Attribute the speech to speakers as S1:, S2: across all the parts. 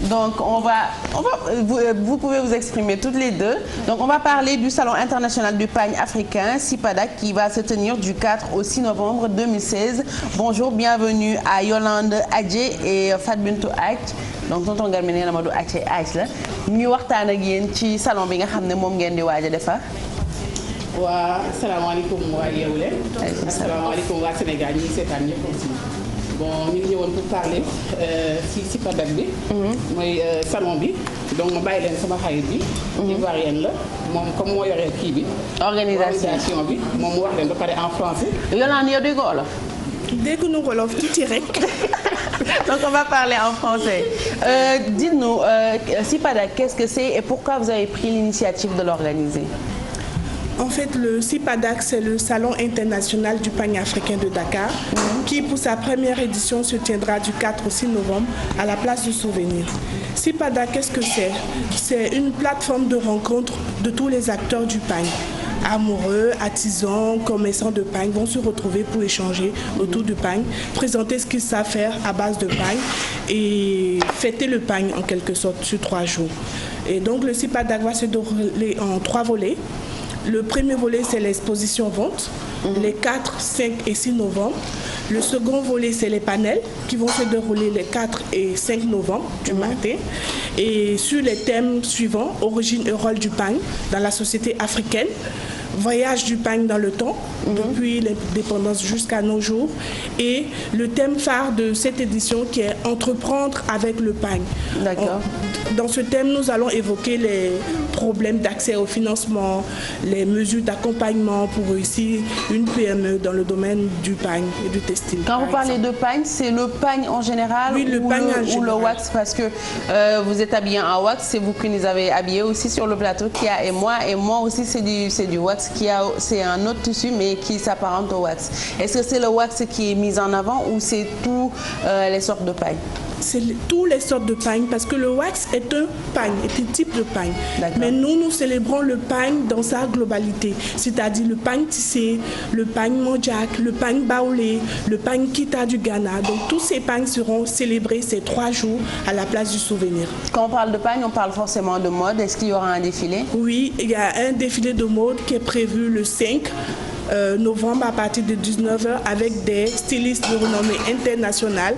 S1: Donc vous pouvez vous exprimer toutes les deux. Donc on va parler du Salon international du pagne africain, SIPADAC, qui va se tenir du 4 au 6 novembre 2016. Bonjour, bienvenue à Yolande Adjé et Fatbintou Ath. Donc tonton Garmi nee na ma du Adjé Ath la ñu waxtaan ak yéen ci salon bi nga xam ne moom ngeen di waaj a defar.
S2: waa asalaamaaleykum waa Yeewu Leen. asalaamaaleykum waa Sénégal ñi seetaan ñëpp aussi. Bon ñu ngi ñëwoon pour parler ci SIPADAC bi. mooy salon bi. donc ma bàyyi leen sama xarit bi. Ivoirienne la moom comme moo yore kii bi. organisation bi moom mu wax leen ba pare en français.
S1: Yolande yow dégg nga wolof.
S3: dégg nu wolof tuuti rek.
S1: Donc on va parler en français. Dites-nous, SIPADAC, qu'est-ce que c'est et pourquoi vous avez pris l'initiative de l'organiser?
S3: En fait, le SIPADAC, c'est le Salon international du pagne africain de Dakar, qui pour sa première édition se tiendra du 4 au 6 novembre à la place du Souvenir. SIPADAC, qu'est-ce que c'est? C'est une plateforme de rencontre de tous les acteurs du pagne. Amoureux, artisans, commerçants de pagne vont se retrouver pour échanger autour du pagne, présenter ce qu'ils savent faire à base de pagne et fêter le pagne en quelque sorte sur 3 jours. Et donc le SIPADAC va se dérouler en 3 volets. Le premier volet, c'est l'exposition vente, les 4, 5 et 6 novembre. Le second volet, c'est les panels qui vont se dérouler les 4 et 5 novembre du matin. Et sur les thèmes suivants, origine et rôle du pagne dans la société africaine, voyage du pagne dans le temps, depuis l'indépendance jusqu'à nos jours, et le thème phare de cette édition qui est entreprendre avec le pagne.
S1: D'accord.
S3: Dans ce thème, nous allons évoquer les problèmes d'accès au financement, les mesures d'accompagnement pour réussir une PME dans le domaine du pagne et du textile.
S1: Quand vous parlez de pagne, c'est le pagne en général,
S3: oui,
S1: ou le wax, parce que vous êtes habillé en wax, c'est vous qui nous avez habillés aussi sur le plateau, Kia et moi aussi c'est du wax, c'est un autre tissu mais qui s'apparente au wax. Est-ce que c'est le wax qui est mis en avant ou c'est tous les sortes de pagne?
S3: C'est tous les sortes de pagne parce que le wax est un pagne, est un type de pagne. Mais nous célébrons le pagne dans sa globalité, c'est-à-dire le pagne tissé, le pagne Mondjak, le pagne baoulé, le pagne Kita du Ghana. Donc tous ces pagnes seront célébrés ces 3 jours à la place du Souvenir.
S1: Quand on parle de pagne, on parle forcément de mode. Est-ce qu'il y aura un défilé?
S3: Oui, il y a un défilé de mode qui est prévu le 5 novembre à partir de 19h avec des stylistes de renommée internationale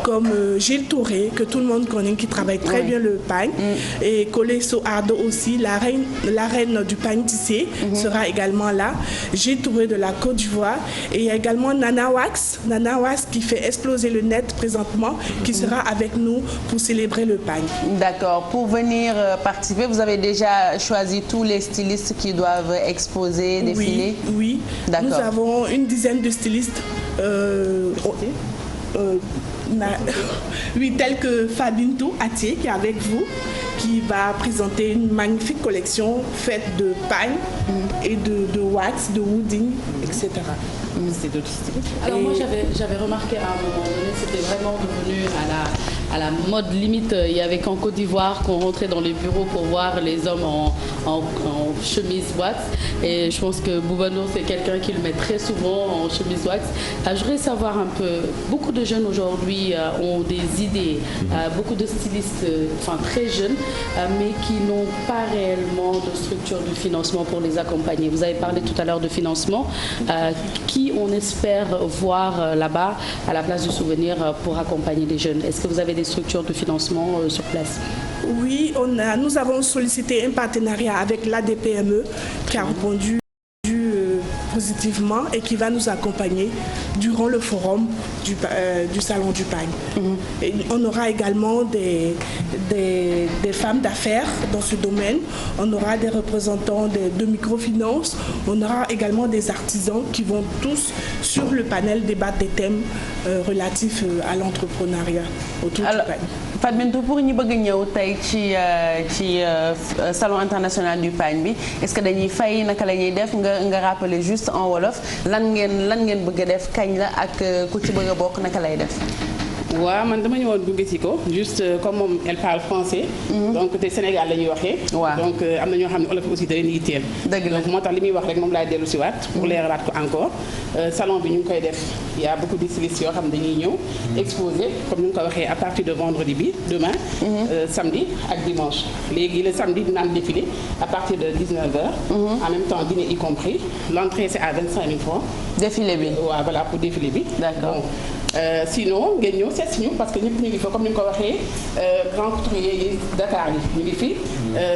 S3: comme Gilles Touré, que tout le monde connaît, qui travaille très bien le pagne, et Koleso Ardo aussi, la reine du pagne tissé sera également là, Gilles Touré de la Côte d'Ivoire, et il y a également Nana Wax qui fait exploser le net présentement, qui sera avec nous pour célébrer le pagne. D'accord.
S1: Pour venir participer, vous avez déjà choisi tous les stylistes qui doivent exposer, défiler?
S3: Oui. Nous avons une dizaine de stylistes, tels que Fatbintou Ath qui est avec vous, qui va présenter une magnifique collection faite de pagne et de wax, de wooding, etc.
S2: Alors moi j'avais remarqué à un moment donné, c'était vraiment devenu à la mode limite. Il y avait qu'en Côte d'Ivoire qu'on rentrait dans les bureaux pour voir les hommes en chemise wax. Et je pense que Boubano, c'est quelqu'un qui le met très souvent en chemise wax. Je voudrais savoir un peu, beaucoup de jeunes aujourd'hui ont des idées, beaucoup de stylistes très jeunes, mais qui n'ont pas réellement de structure de financement pour les accompagner. Vous avez parlé tout à l'heure de financement. Qui on espère voir là-bas à la place du Souvenir pour accompagner les jeunes? Est-ce que vous avez des structures de financement sur place?
S3: Oui, nous avons sollicité un partenariat avec l'ADPME qui a répondu positivement et qui va nous accompagner durant le forum du Salon du Pagne. Et on aura également des femmes d'affaires dans ce domaine, on aura des représentants de microfinance, on aura également des artisans qui vont tous sur le panel débattre des thèmes relatifs à l'entrepreneuriat autour du pagne.
S1: Fatbintou, pour ñu bëgg ñëw tey ci salon international du pagne bi, est-ce que dañuy fay naka la ñuy def nga rappeler juste en wolof lan ngeen bëgg a def kañ la ak ku ci bëgg a bokk naka lay def?
S2: waaw man dama ñëwoon gunge si ko juste comme moom elle parle français. donc te Sénégal la ñuy waxee. donc am na ñoo xam ne olof aussi da leen yitteel.
S1: dëgg la
S2: donc moo tax li muy wax rek moom laay dellu si waat pour leeralaat ko encore salon bi ñu ngi koy def y a beaucoup de stylistes yoo xam ne dañuy ñëw exposer comme ni nga ko waxee à partir de vendredi bi demain samedi ak dimanche léegi le samedi dina am défilé à partir de 19h. en même temps dîner y compris l'entrée c'est à 25 000 francs.
S1: défilé bi
S2: waaw voilà pour défilé bi.
S1: d'accord
S2: bon. Sinon ngeen ñëw seet si ñu parce que ñëpp ñu ngi fa comme ni nga ko waxee grand couturier yi Dakar yi ñu ngi fi.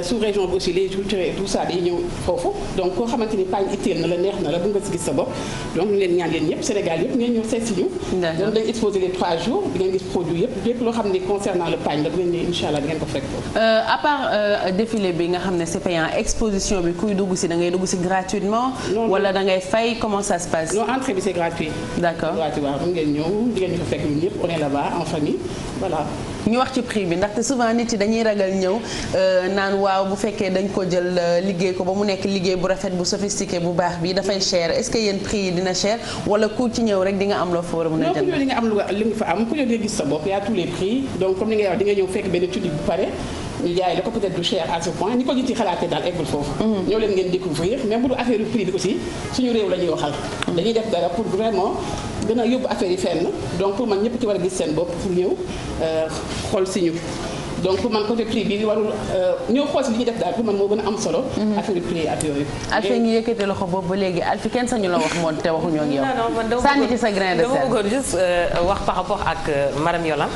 S2: sous région bi aussi les couturiers et tout ça day ñëw foofu donc koo xamante ni paañ itteel na la neex na la bu nga si gis sa bopp donc ñu leen ñaan yéen ñëpp Sénégal yëpp ngeen ñëw seet si ñu. donc dañ exposé les 3 jours di ngeen gis produit yëpp lépp loo xam ne concernant le paañ la bu ngeen ñëwee incha allah di ngeen ko fekk foofu.
S1: à part défilé bi nga xam ne c'est payant exposition bi kuy dugg si da ngay dugg si gratuitement. wala da ngay fay comment ça se passe.
S2: non entrée bi c'est gratuit.
S1: d'accord
S2: gratuit waaw mu ngeen ñëw di ngeen ñu fa fekk ñun ñëpp on est là-bas en famille voilà.
S1: ñu wax ci prix bi ndaxte souvent nit yi dañuy ragal ñëw naan waaw bu fekkee dañ ko jël liggéey ko ba mu nekk liggéey bu rafet bu sophistiqué bu baax bi dafay cher est-ce que yéen prix yi dina cher wala ku ci ñëw rek di nga am loo fa war a mën a jënd.
S2: non ku ñëw di nga am li nga fa am ku ñëw di nga gis sa bopp y a tous les prix donc comme ni ngay wax di nga ñëw fekk benn tuddi bu pare ñu jaay la ko peut-être du cher à ce point ni ko nit yi xalaatee daal eggul foofu. ñëw leen ngeen découvrir même bu du affaire prix bi aussi suñu réew la ñuy waxal. dañuy def dara pour vraiment gën a yóbbu affaire yi fenn donc pour man ñëpp ci war a gis seen bopp pour ñëw xool si ñu. donc pour man côté prix bi warul ñëw xool si li ñuy def daal pour man moo gën a am solo. affaire prix ak yooyu.
S1: Alphie ngi yëkkati loxo boobu ba léegi Alphie kenn sañu la wax moom te waxuñoo ak yow. sànni ci sa grain de sel.
S4: dama bëggoon juste wax par rapport ak madame Yolande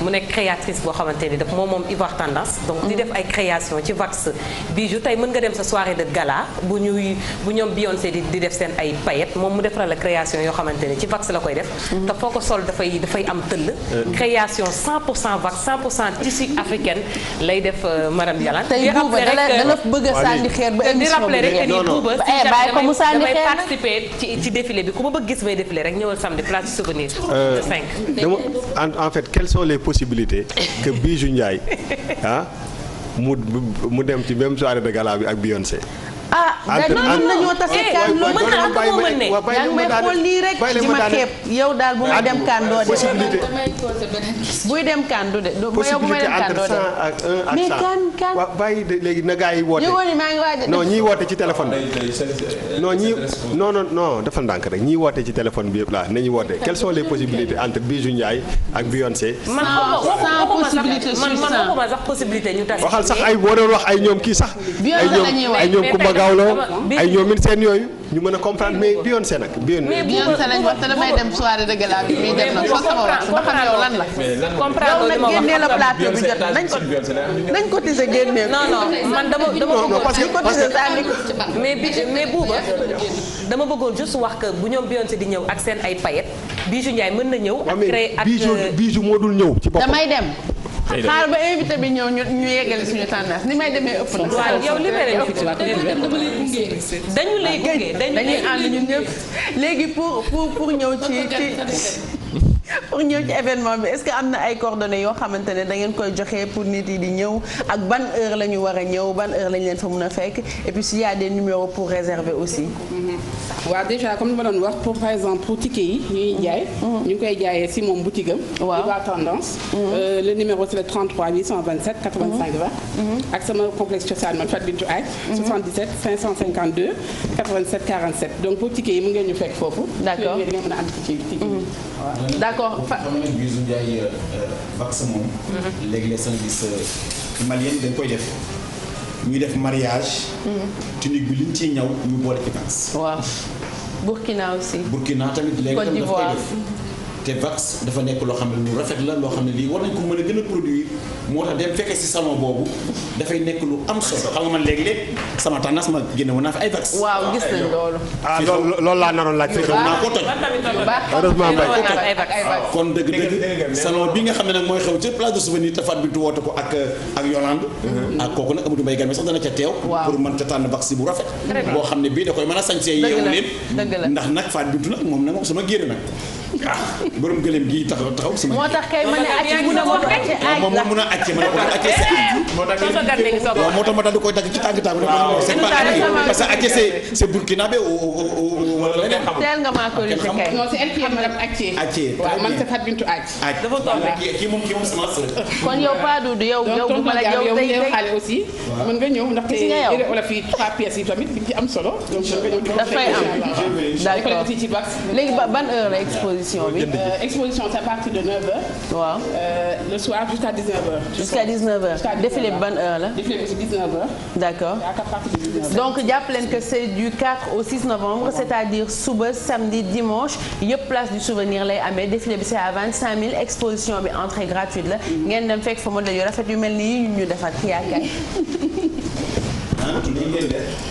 S4: mu nekk créatrice boo xamante ni daf moom Ivoire Tendance. donc di def ay création ci wax bijou tey mën nga dem sa soirée de gala bu ñoom Beyoncé di def seen ay paillettes moom mu defaral la création yoo xamante ni ci wax la koy def. te foo ko sol dafay am tëll. création 100% wax 100% tissu africaine lay def madame Yolande.
S1: tey Bouba dala bëgg a sànni xeer ba émission bi
S4: rek ni Bouba si
S1: damay
S4: participer ci défilé bi ku ma bëgg gis may défilé rek ñëwal samedi place du souvenir le 5.
S5: en fait quelles sont les possibilités que Bijou Ndiaye mu dem ci même soirée de gala bi ak Beyoncé.
S1: mën nañoo tase kan loolu mën na am moo mën ne yaa ngi may xool lii rek di ma xeeb yow daal bu may dem kan doo de buy dem kan du de yow bu may dem kan doo de mais kan
S5: bàyyi léegi na gars yi woote
S1: yow ni maa ngi waaj
S5: non ñiy woote ci téléphone bi non dafa ndànk rek ñiy woote ci téléphone bi yëpp laa nañu woote quelles sont les possibilités entre Bijou Ndiaye ak Beyoncé
S4: man waxuma sax possibilité ñu tas
S5: waxal sax ay boo doon wax ay ñoom kii sax ay ñoom Kumba Gawlo ay ñoom it seen yooyu ñu mën a comprendre mais Beyoncé nag
S1: Beyoncé lañ wax te damay dem soirée de gala bi muy dem nag soo sama wax ba xam yow lan la yow nag génnee la plateau bi jot nañ ko tise génnee
S4: non man dama
S5: parce que
S4: mais Bouba dama bëggoon juste wax que bu ñoom Beyoncé di ñëw ak seen ay paillettes Bijou Ndiaye mën na ñëw ak créer ak
S5: Bijou moo dul ñëw ci boppam
S1: damay dem xaar ba invité bi ñëw ñu yeggale suñu tendance ni may demee ëpp na.
S4: waaw yow libéré ñu fi dañu lay gunge
S1: dañuy ànd ñun ñëpp léegi pour ñëw pour ñëw ci événement bi est-ce que am na ay coordonnées yoo xamante ne da ngeen koy joxe pour nit yi di ñëw ak ban heure la ñu war a ñëw ban heure lañ leen fa mën a fekk et puis s'il y a des numéros pour réserver aussi.
S2: waaw déjà comme ni ma doon wax pour par exemple pour ticket yi ñuy jaay. ñu ngi koy jaayee si moom boutique am. waaw Ivoire Tendance. le numéro c'est le 33 827 85 20. ak sama complexe cosaan man Fatou Bintou Aïe. 77 552 87 47 donc pour ticket yi mu ngeen ñu fekk foofu.
S1: d'accord
S2: di nga mën a am ticket yi.
S1: d'accord
S6: xam nga Bijou Ndiaye vax moom. léegi-léeg sax gis malien dañ koy def ñuy def mariage. tunique bi liñ ciy ñaw ñu boole ci vax.
S1: waaw Burkina aussi.
S6: Burkina tamit léegi tam daf koy def. te vax dafa nekk loo xam ne lu rafet la loo xam ne lii war nañ ko mën a gën a produire moo tax dem fekkee si salon boobu dafay nekk lu am solo xam nga man léeg-léeg sama tendance ma génne woon naa fi ay vax.
S1: waaw gis nañ loolu.
S5: loolu laa naroon laaj.
S6: naa ko toj.
S5: heureusement
S6: kon dëgg salon bi nga xam ne nag mooy xew ci place de souvenir te Fatou Bintou woote ko ak Yolande. ak kooku nag Amadou Mbaye Garmi sax dana ca teew. pour mën ca tànn vax bu rafet. boo xam ne bii da koy mën a sañsee yeewu leen. ndax nag Fatou Bintou nag moom sama génn nag. borom gëlëm gi taxaw sama.
S1: moo tax kay ma ne acci bu ne ma acci aaj la
S6: moom mun a acci ma ne ko acci moo tax ma daal di koy dagg ci tàng c'est pas parce que Athie c'est burkinabé wala leneen.
S1: teel nga maa corrigé kay.
S2: non c'est elle qui est madame Athie. waaw man c'est Fatou Bintou Athie.
S4: dafa tombé
S6: kii moom sama sœur.
S1: kon yow pas Doudou yow bu ma la yow day
S2: xaale aussi. mën nga ñëw ndaxte yére wala fii 3 pièces yi tamit bi ci am solo. donc mën nga ñëw
S1: dafay am d'accord
S2: ci wax.
S1: léegi ban heure la exposition bi.
S2: exposition c'est à partir de 9h.
S1: waaw.
S2: le soir jusqu'à 19h.
S1: jusqu'à 19h. défilé bi ban heure la.
S2: défilé bi aussi 19h.
S1: d'accord donc jàpp leen que c'est du 4 au 6 novembre c'est-à-dire suba samedi dimanche yëpp place du souvenir lay amee défilé bi c'est à 25 000 exposition bi entrée gratuite la ngeen dem fekk fa modèle yu rafet yu mel ni yi ñu defar kii yaakaar.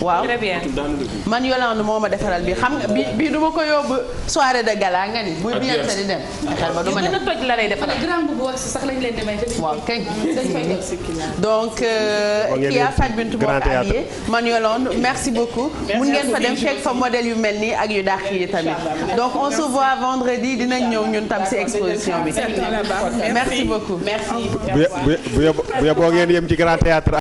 S1: waaw
S4: très bien.
S1: man Yolande moo ma defaral bi xam nga bii du ma ko yóbbu soirée de gala nga ni buy bien sa di dem xel ba du ma dem.
S4: gën a toj la lay defaral.
S2: grand bu wax sax lañ leen demee.
S1: waaw kañ donc kii a Fatou Bintou moo ko habillé man Yolande merci beaucoup mun ngeen fa dem fekk fa modèle yu mel nii ak yu dàq yi tamit donc on se voit vendredi dinañ ñëw ñun tam ci exposition bi merci beaucoup
S2: merci.
S5: bu yeboo ngeen yem ci Grand Théâtre